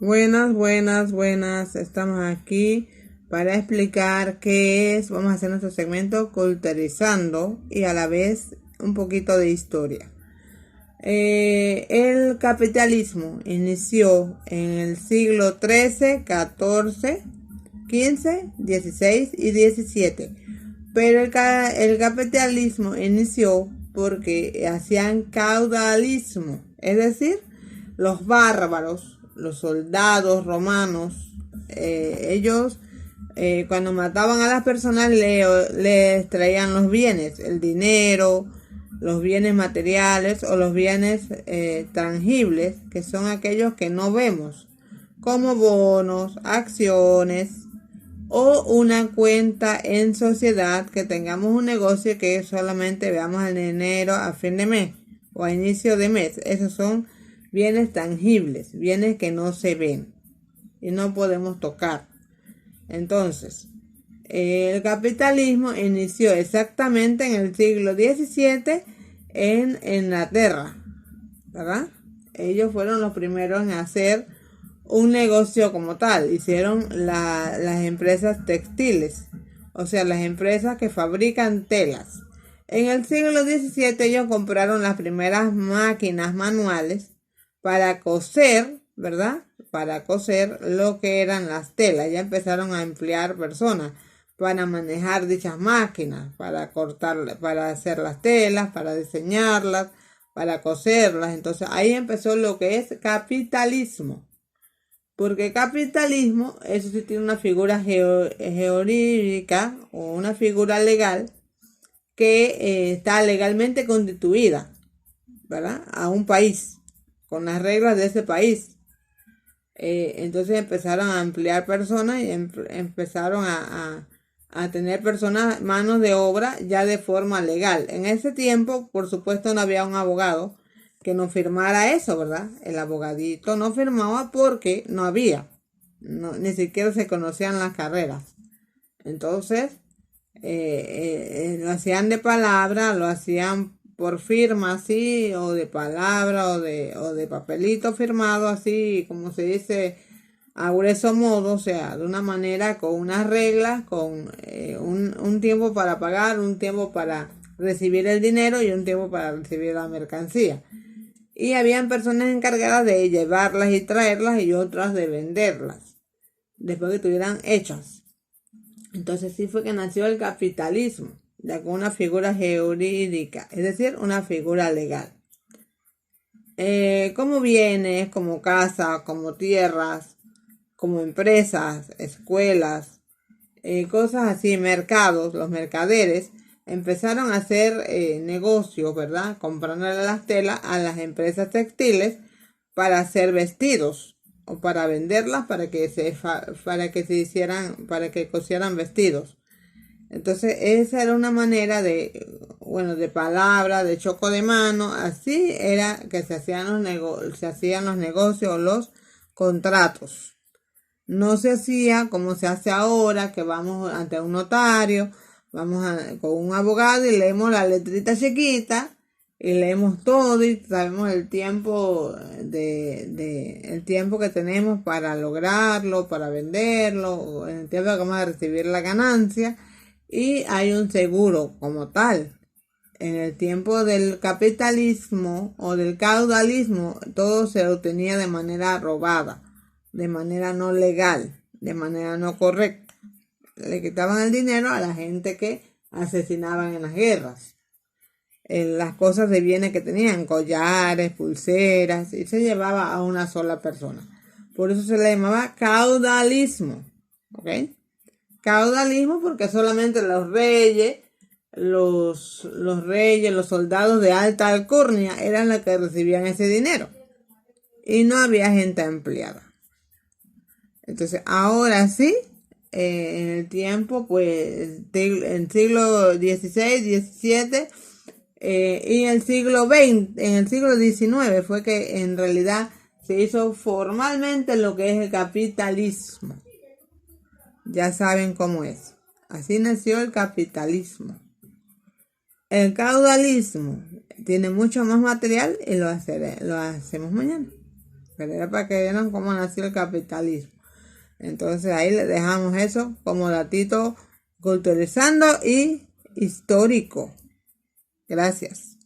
Buenas, buenas, buenas. Estamos aquí para explicar qué es. Vamos a hacer nuestro segmento culturizando y a la vez un poquito de historia. El capitalismo inició en el siglo XIII, XIV, XV, XVI y XVII. Pero el capitalismo inició porque hacían caudalismo, es decir, los bárbaros, los soldados romanos, ellos cuando mataban a las personas les traían los bienes, el dinero, los bienes materiales o los bienes tangibles, que son aquellos que no vemos, como bonos, acciones o una cuenta en sociedad, que tengamos un negocio que solamente veamos el dinero a fin de mes o a inicio de mes. Esos son bienes tangibles, bienes que no se ven y no podemos tocar. Entonces, el capitalismo inició exactamente en el siglo XVII en Inglaterra, ¿verdad? Ellos fueron los primeros en hacer un negocio como tal. Hicieron las empresas textiles, o sea, las empresas que fabrican telas. En el siglo XVII ellos compraron las primeras máquinas manuales para coser, ¿verdad? Para coser lo que eran las telas. Ya empezaron a emplear personas para manejar dichas máquinas, para cortar, para hacer las telas, para diseñarlas, para coserlas. Entonces ahí empezó lo que es capitalismo. Porque capitalismo, eso sí tiene una figura jurídica o una figura legal que está legalmente constituida, ¿verdad? A un país, con las reglas de ese país. Entonces empezaron a emplear personas y empezaron a tener personas, manos de obra ya de forma legal. En ese tiempo, por supuesto, no había un abogado que no firmara eso, ¿verdad? El abogadito no firmaba porque no había, ni siquiera se conocían las carreras. Entonces, lo hacían de palabra, lo hacían por firma así, o de palabra, o de papelito firmado así, como se dice, a grueso modo, o sea, de una manera, con unas reglas, con un tiempo para pagar, un tiempo para recibir el dinero y un tiempo para recibir la mercancía. Y habían personas encargadas de llevarlas y traerlas y otras de venderlas, después que estuvieran hechas. Entonces sí fue que nació el capitalismo, ya con una figura jurídica, es decir, una figura legal. Como bienes, como casas, como tierras, como empresas, escuelas, cosas así, mercados, los mercaderes empezaron a hacer negocios, ¿verdad? Comprándole las telas a las empresas textiles para hacer vestidos o para venderlas para que se cosieran vestidos. Entonces esa era una manera de palabra, de choco de mano, así era que se hacían los negocios o los contratos. No se hacía como se hace ahora, que vamos ante un notario, con un abogado y leemos la letrita chiquita y leemos todo y sabemos el tiempo el tiempo que tenemos para lograrlo, para venderlo, el tiempo que vamos a recibir la ganancia, y hay un seguro como tal. En el tiempo del capitalismo o del caudalismo, todo se obtenía de manera robada, de manera no legal, de manera no correcta. Le quitaban el dinero a la gente que asesinaban en las guerras. Las cosas de bienes que tenían, collares, pulseras, y se llevaba a una sola persona. Por eso se le llamaba caudalismo. ¿Ok? Caudalismo porque solamente los reyes, los soldados de alta alcurnia eran los que recibían ese dinero. Y no había gente empleada. Entonces, ahora sí, en el tiempo, pues, en siglo XVI, XVII y el siglo XX, en el siglo XIX fue que en realidad se hizo formalmente lo que es el capitalismo. Ya saben cómo es. Así nació el capitalismo. El caudalismo tiene mucho más material y lo hacemos mañana. pero era para que vieran cómo nació el capitalismo. Entonces ahí le dejamos eso como datito culturizando y histórico. Gracias.